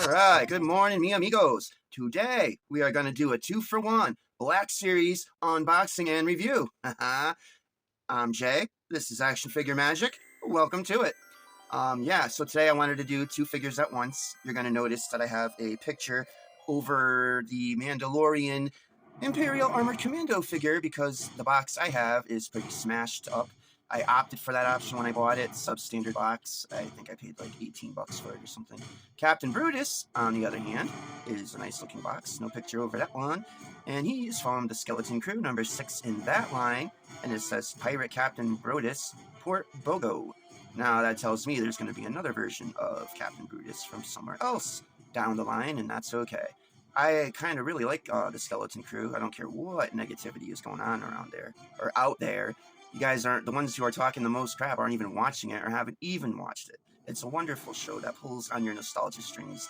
Alright, good morning, mi amigos. Today, we are going to do a 2-for-1 BlackSeries unboxing and review. I'm Jay. This is Action Figure Magic. Welcome to it. So today I wanted to do 2 figures at once. You're going to notice that I have a picture over the Mandalorian Imperial Armored Commando figure because the box I have is pretty smashed up. I opted for that option when I bought it, substandard box. I think I paid like 18 bucks for it or something. Captain Brutus, on the other hand, is a nice looking box. No picture over that one. And he is from the Skeleton Crew, number 6 in that line. And it says Pirate Captain Brutus, Port Bogo. Now that tells me there's going to be another version of Captain Brutus from somewhere else down the line, and that's okay. I kind of really like the Skeleton Crew. I don't care what negativity is going on around there, or out there. You guys aren't, the ones who are talking the most crap aren't even watching it, or haven't even watched it. It's a wonderful show that pulls on your nostalgia strings.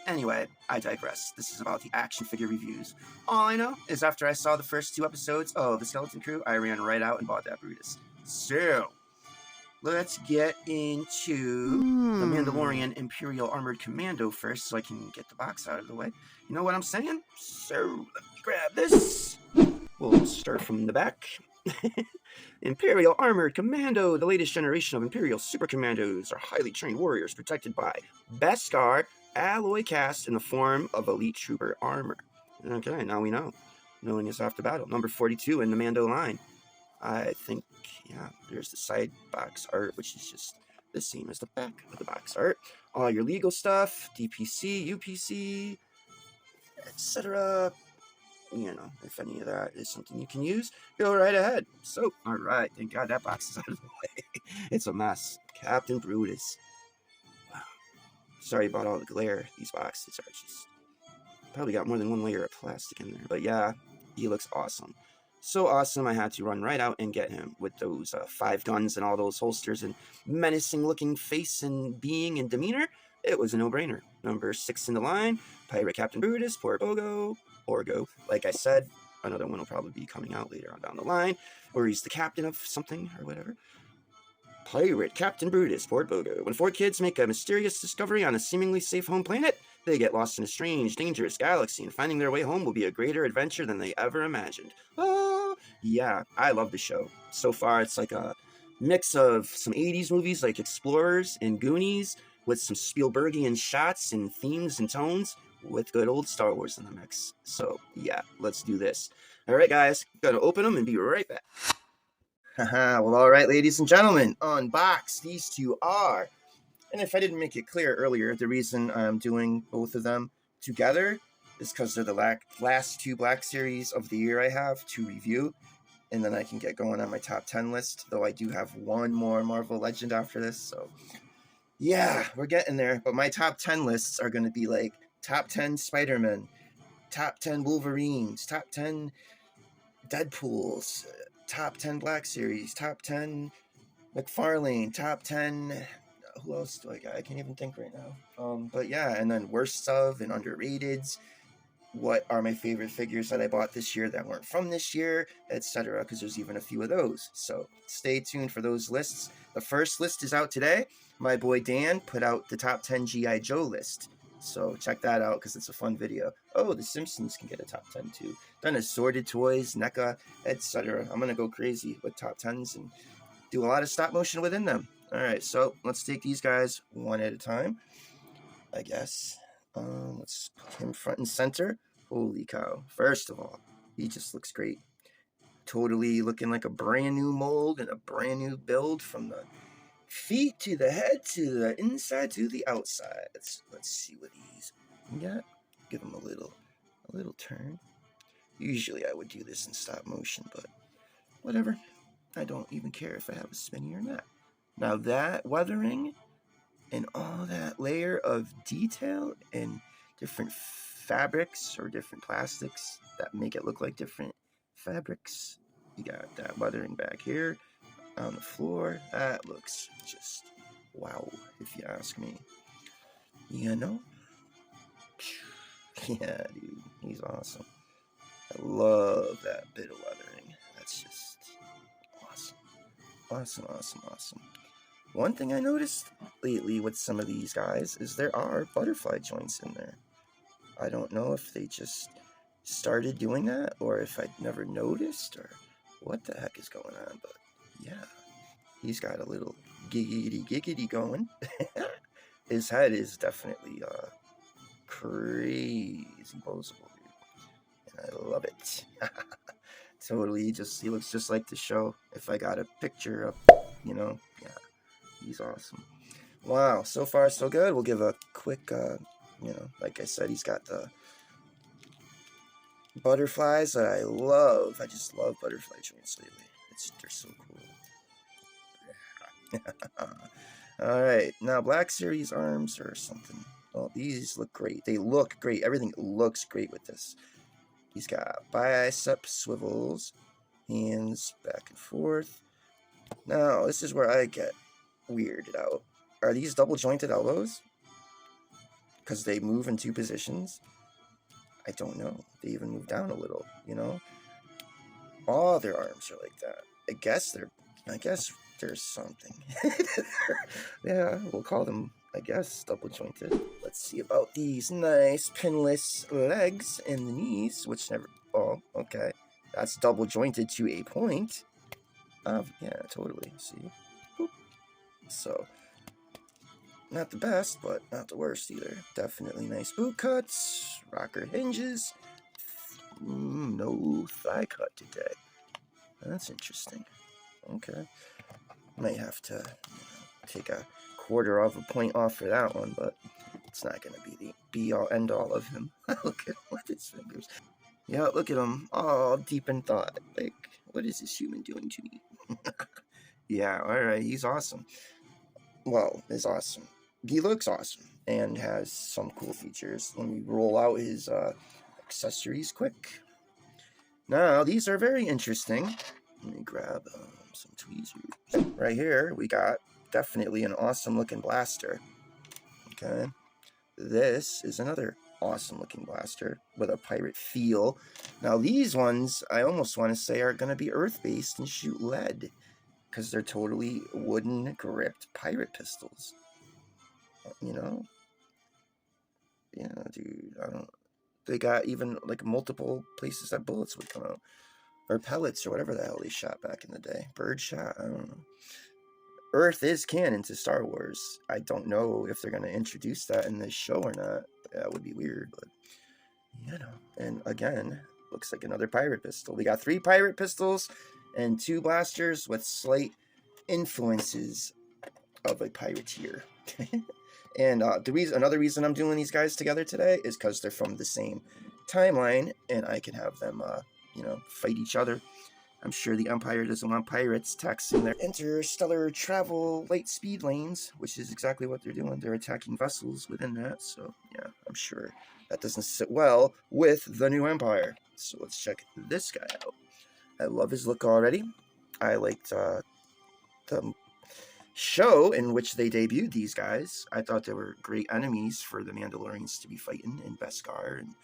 Anyway, I digress. This is about the action figure reviews. All I know is after I saw the first 2 episodes of the Skeleton Crew, I ran right out and bought that Brutus. So, let's get into the Mandalorian Imperial Armored Commando first so I can get the box out of the way. You know what I'm saying? So, let me grab this. We'll start from the back. Imperial Armored Commando. The latest generation of Imperial Super Commandos are highly trained warriors protected by Beskar alloy cast in the form of elite trooper armor. Okay, now we know. Knowing is half the battle. Number 42 in the Mando line. I think, yeah, there's the side box art, which is just the same as the back of the box art. All your legal stuff, DPC, UPC, etc. You know, if any of that is something you can use, go right ahead. So, alright, thank God that box is out of the way. It's a mess. Captain Brutus. Wow. Sorry about all the glare. These boxes are just... probably got more than one layer of plastic in there. But yeah, he looks awesome. So awesome, I had to run right out and get him with those 5 guns and all those holsters and menacing looking face and being and demeanor. It was a no-brainer. Number 6 in the line, Pirate Captain Brutus, Port Bogo, Orgo. Like I said, another one will probably be coming out later on down the line, or he's the captain of something or whatever. Pirate Captain Brutus, Port Bogo. When 4 kids make a mysterious discovery on a seemingly safe home planet, they get lost in a strange, dangerous galaxy, and finding their way home will be a greater adventure than they ever imagined. Oh, yeah, I love the show. So far, it's like a mix of some 80s movies like Explorers and Goonies, with some Spielbergian shots and themes and tones, with good old Star Wars in the mix. So, yeah, let's do this. Alright, guys, gonna open them and be right back. Haha, well, alright, ladies and gentlemen, unbox these 2 are. And if I didn't make it clear earlier, the reason I'm doing both of them together is because they're the last 2 BlackSeries of the year I have to review. And then I can get going on my top 10 list, though I do have one more Marvel Legend after this. So, yeah, we're getting there. But my top 10 lists are going to be like top 10 Spider-Man, top 10 Wolverines, top 10 Deadpools, top 10 BlackSeries, top 10 McFarlane, top 10... who else do I got? I can't even think right now. But yeah, and then worst of and underrateds. What are my favorite figures that I bought this year that weren't from this year, etc. Because there's even a few of those. So stay tuned for those lists. The first list is out today. My boy Dan put out the top 10 G.I. Joe list. So check that out because it's a fun video. Oh, the Simpsons can get a top 10 too. Then assorted toys, NECA, etc. I'm going to go crazy with top 10s and do a lot of stop motion within them. Alright, so let's take these guys one at a time, I guess. Let's put him front and center. Holy cow. First of all, he just looks great. Totally looking like a brand new mold and a brand new build from the feet to the head to the inside to the outside. Let's see what he's got. Give him a little turn. Usually I would do this in stop motion, but whatever. I don't even care if I have a spinny or not. Now that weathering and all that layer of detail and different fabrics or different plastics that make it look like different fabrics. You got that weathering back here on the floor. That looks just wow, if you ask me. You know? Yeah, dude, he's awesome. I love that bit of weathering. That's just awesome. Awesome. One thing I noticed lately with some of these guys is there are butterfly joints in there. I don't know if they just started doing that or if I'd never noticed or what the heck is going on, but yeah, he's got a little giggity going. His head is definitely crazy posable, dude. And I love it. Totally, he looks just like the show. If I got a picture of, yeah, he's awesome. Wow, so far so good. We'll give a quick, like I said, he's got the butterflies that I love. I just love butterfly joints lately. They're so cool. All right, now BlackSeries arms or something. Oh, these look great. They look great. Everything looks great with this. He's got bicep swivels, hands back and forth. Now, this is where I get weirded out. Are these double jointed elbows? Because they move in two positions? I don't know. They even move down a little, All their arms are like that. I guess there's something. Yeah, we'll call them, I guess, double jointed. Let's see about these nice pinless legs and the knees, which never. Oh, okay. That's double jointed to a point. Yeah, totally. See? Boop. So, not the best, but not the worst either. Definitely nice boot cuts, rocker hinges. No thigh cut today. That's interesting. Okay. Might have to take a quarter of a point off for that one, but it's not going to be the be-all, end-all of him. Look at him with his fingers. Yeah, look at him, all deep in thought. Like, what is this human doing to me? Yeah, alright, he's awesome. Well, he's awesome. He looks awesome and has some cool features. Let me roll out his accessories quick. Now, these are very interesting. Let me grab some tweezers. Right here, we got definitely an awesome looking blaster. Okay. This is another awesome looking blaster with a pirate feel. Now, these ones, I almost want to say, are going to be earth based and shoot lead because they're totally wooden gripped pirate pistols. Yeah, dude, I don't. They got even like multiple places that bullets would come out. Or pellets or whatever the hell they shot back in the day. Bird shot? I don't know. Earth is canon to Star Wars. I don't know if they're going to introduce that in this show or not. That would be weird, but And again, looks like another pirate pistol. We got 3 pirate pistols and 2 blasters with slight influences of a pirateer. And another reason I'm doing these guys together today is because they're from the same timeline, and I can have them, fight each other. I'm sure the Empire doesn't want pirates taxing their interstellar travel light speed lanes, which is exactly what they're doing. They're attacking vessels within that, so yeah, I'm sure that doesn't sit well with the new Empire. So let's check this guy out. I love his look already. I liked the show in which they debuted these guys. I thought they were great enemies for the Mandalorians to be fighting in Beskar, and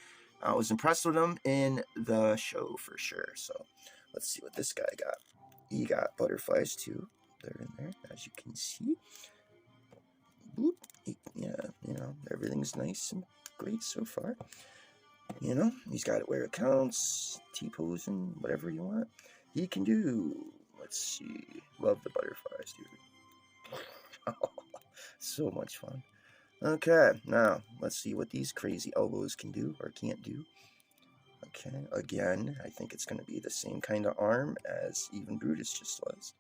I was impressed with them in the show for sure. So let's see what this guy got. He got butterflies too. They're in there, as you can see. Boop. Yeah, everything's nice and great so far. He's got it where it counts, T-posing, whatever you want. He can do. Let's see. Love the butterflies, dude. So much fun. Okay, now let's see what these crazy elbows can do or can't do. Okay, again, I think it's going to be the same kind of arm as even Brutus just was.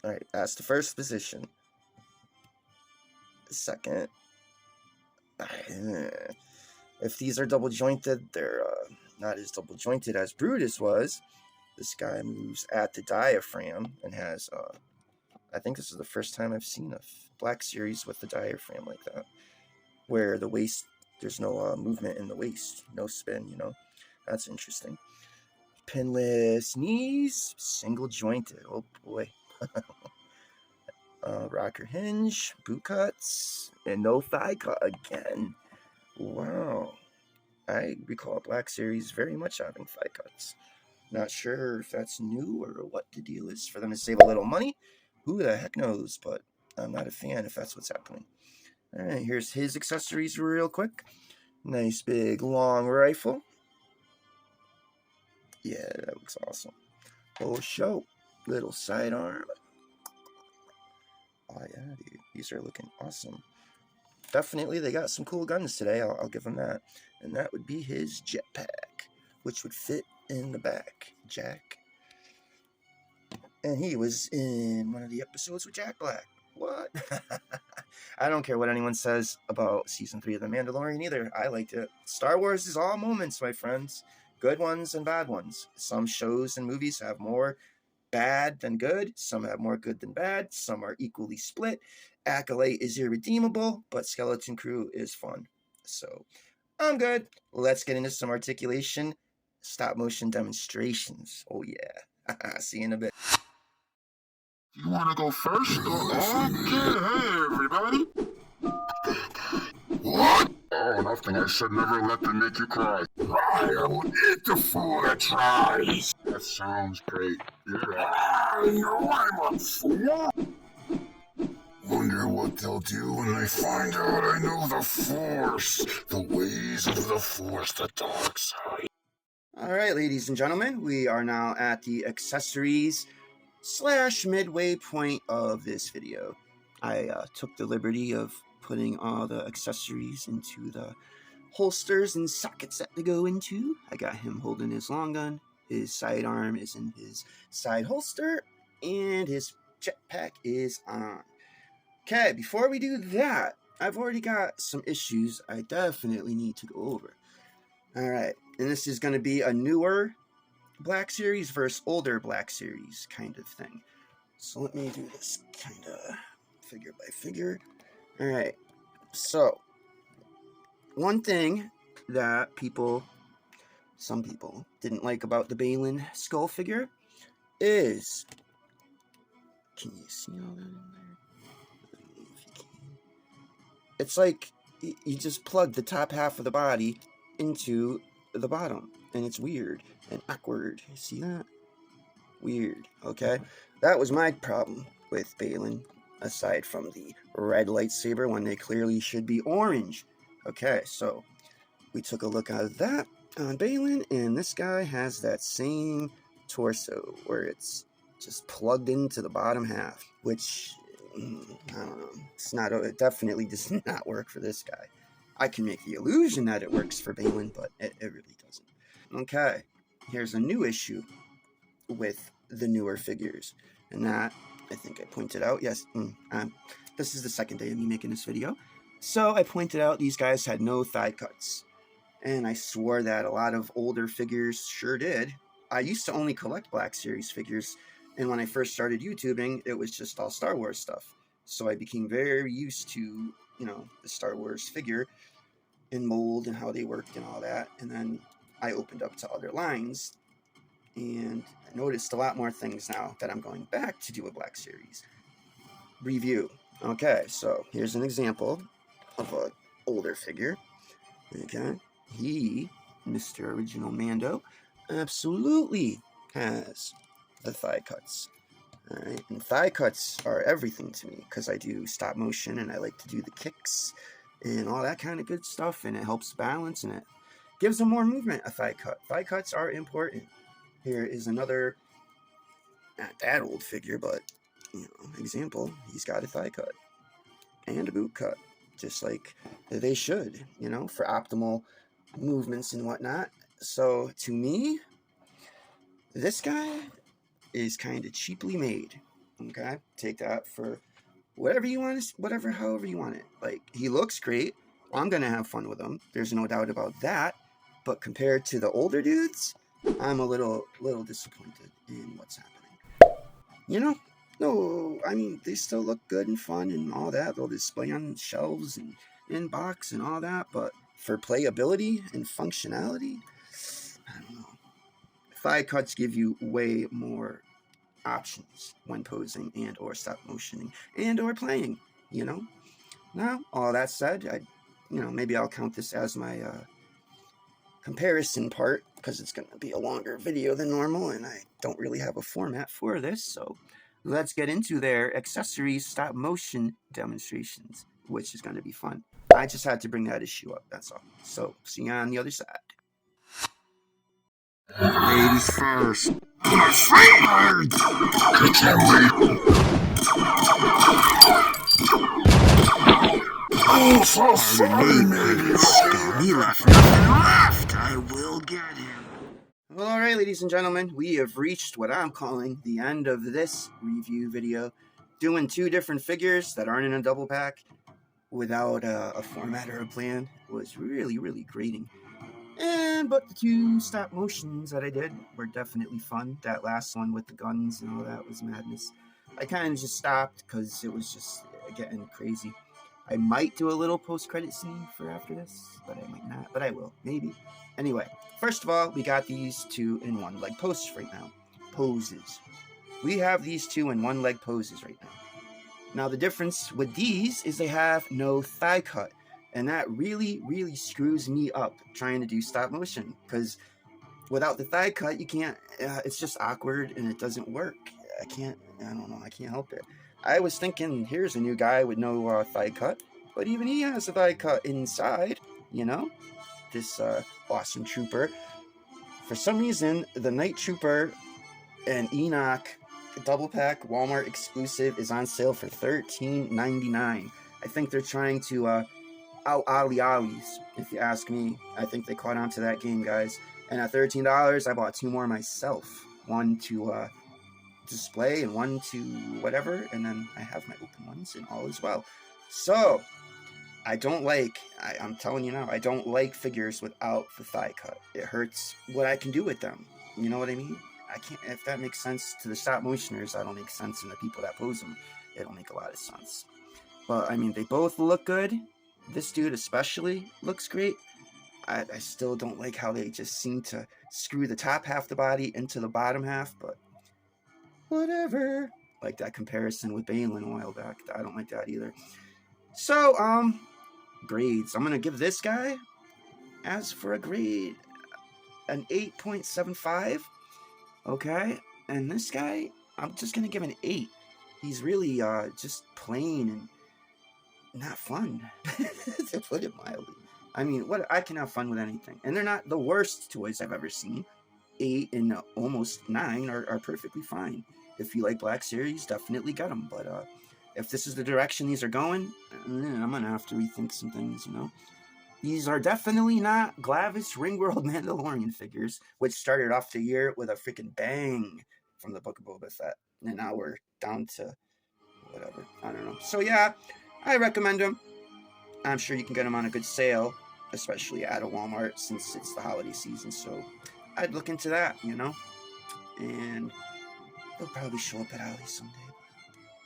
Alright, that's the first position. Second. If these are double jointed, they're not as double jointed as Brutus was. This guy moves at the diaphragm and has, I think this is the first time I've seen a BlackSeries with the diaphragm like that, where the waist, there's no movement in the waist, no spin, That's interesting. Pinless knees, single jointed. Oh boy. Rocker hinge, boot cuts, and no thigh cut again. Wow. I recall BlackSeries very much having thigh cuts. Not sure if that's new or what the deal is for them to save a little money. Who the heck knows, but I'm not a fan if that's what's happening. All right, here's his accessories real quick. Nice big long rifle. Yeah, that looks awesome. Full show. Little sidearm. Oh yeah, dude. These are looking awesome. Definitely, they got some cool guns today. I'll give them that. And that would be his jetpack, which would fit in the back. Jack. And he was in one of the episodes with Jack Black. What? I don't care what anyone says about season 3 of The Mandalorian either. I liked it. Star Wars is all moments, my friends. Good ones and bad ones. Some shows and movies have more bad than good. Some have more good than bad. Some are equally split. Acolyte is irredeemable, but Skeleton Crew is fun. So, I'm good. Let's get into some articulation stop motion demonstrations. Oh yeah. See you in a bit. You want to go first? Okay, hey everybody. What? Oh, nothing. I said never let them make you cry. Cry? I will eat the fool that tries. That sounds great. Yeah. I know I'm a fool. Wonder what they'll do when they find out I know the Force. The ways of the Force, the dark side. All right, ladies and gentlemen, we are now at the accessories / midway point of this video. I took the liberty of putting all the accessories into the holsters and sockets that they go into. I got him holding his long gun, his sidearm is in his side holster, and his jetpack is on. Okay, before we do that, I've already got some issues I definitely need to go over. All right, and this is going to be a newer BlackSeries versus older BlackSeries kind of thing. So let me do this kind of figure by figure. All right, so one thing that some people didn't like about the Balin skull figure is, can you see all that in there? I don't know if you can. It's like you just plug the top half of the body into the bottom, and it's weird and awkward. You see that? Weird, okay? That was my problem with Balin, aside from the red lightsaber when they clearly should be orange. Okay, so we took a look at that on Balin, and this guy has that same torso where it's just plugged into the bottom half, which, I don't know, it definitely does not work for this guy. I can make the illusion that it works for Balin, but it really doesn't. Okay, here's a new issue with the newer figures, and that, I think I pointed out, yes, this is the second day of me making this video, so I pointed out these guys had no thigh cuts, and I swore that a lot of older figures sure did. I used to only collect BlackSeries figures, and when I first started YouTubing, it was just all Star Wars stuff, so I became very used to, the Star Wars figure and mold and how they worked and all that, and then I opened up to other lines, and I noticed a lot more things now that I'm going back to do a BlackSeries review. Okay, so here's an example of an older figure. Okay, Mr. Original Mando, absolutely has the thigh cuts. All right, and thigh cuts are everything to me because I do stop motion and I like to do the kicks and all that kind of good stuff, and it helps balance and it gives them more movement. A thigh cut. Thigh cuts are important. Here is another, not that old figure, but example. He's got a thigh cut and a boot cut, just like they should, for optimal movements and whatnot. So to me, this guy is kind of cheaply made. Okay, take that for whatever you want, however you want it. Like, he looks great. I'm gonna have fun with him. There's no doubt about that. But compared to the older dudes, I'm a little disappointed in what's happening. No, I mean, they still look good and fun and all that. They'll display on shelves and in box and all that. But for playability and functionality, I don't know. Thigh cuts give you way more options when posing and or stop motioning and or playing, Now, all that said, maybe I'll count this as my comparison part, because it's going to be a longer video than normal, and I don't really have a format for this, so let's get into their accessories stop motion demonstrations, which is going to be fun. I just had to bring that issue up, that's all. So, see you on the other side. Ladies first. My favorite! I can't wait. Oh, so funny, maybe. Left. I will get him. Well, alright, ladies and gentlemen, we have reached what I'm calling the end of this review video. Doing two different figures that aren't in a double pack without a format or a plan was really, really grating. But the two stop motions that I did were definitely fun. That last one with the guns and all that was madness. I kind of just stopped because it was just getting crazy. I might do a little post-credit scene for after this, but I might not, but I will, maybe. Anyway, first of all, we got these two in one leg poses right now. Poses. We have these two in one leg poses right now. Now, the difference with these is they have no thigh cut. And that really, really screws me up trying to do stop motion. Because without the thigh cut, you can't, it's just awkward and it doesn't work. I don't know, I can't help it. I was thinking, here's a new guy with no thigh cut. But even he has a thigh cut inside, you know? This awesome trooper. For some reason, the Night Trooper and Enoch double pack Walmart exclusive is on sale for $13.99. I think they're trying to out Ali's, if you ask me. I think they caught on to that game, guys. And at $13, I bought two more myself. One to display and one to whatever. And then I have my open ones and all as well. So, I don't like, I'm telling you now, I don't like figures without the thigh cut. It hurts what I can do with them. You know what I mean? I can't, if that makes sense to the stop motioners, that'll make sense, and the people that pose them, it'll make a lot of sense. But, I mean, they both look good. This dude especially looks great. I still don't like how they just seem to screw the top half of the body into the bottom half, but whatever. Like that comparison with Balin a while back. I don't like that either. So, grades. I'm going to give this guy, as for a grade, an 8.75. Okay? And this guy, I'm just going to give an 8. He's really just plain and not fun, to put it mildly. I mean, I can have fun with anything. And they're not the worst toys I've ever seen. 8 and almost 9 are perfectly fine. If you like BlackSeries, definitely get them. But if this is the direction these are going, I'm going to have to rethink some things, you know. These are definitely not Glavis Ringworld Mandalorian figures, which started off the year with a freaking bang from the Book of Boba Fett. And now we're down to whatever. I don't know. So yeah, I recommend them. I'm sure you can get them on a good sale, especially at a Walmart since it's the holiday season. So I'd look into that, you know. And they'll probably show up at Ali's someday.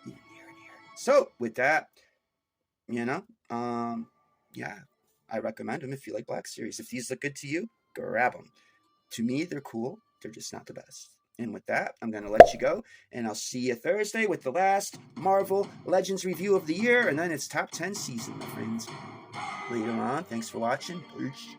Even near and near. So with that, you know, yeah, I recommend them if you like BlackSeries. If these look good to you, grab them. To me, they're cool. They're just not the best. And with that, I'm going to let you go. And I'll see you Thursday with the last Marvel Legends review of the year. And then it's top 10 season, my friends. Later on. Thanks for watching. Peace.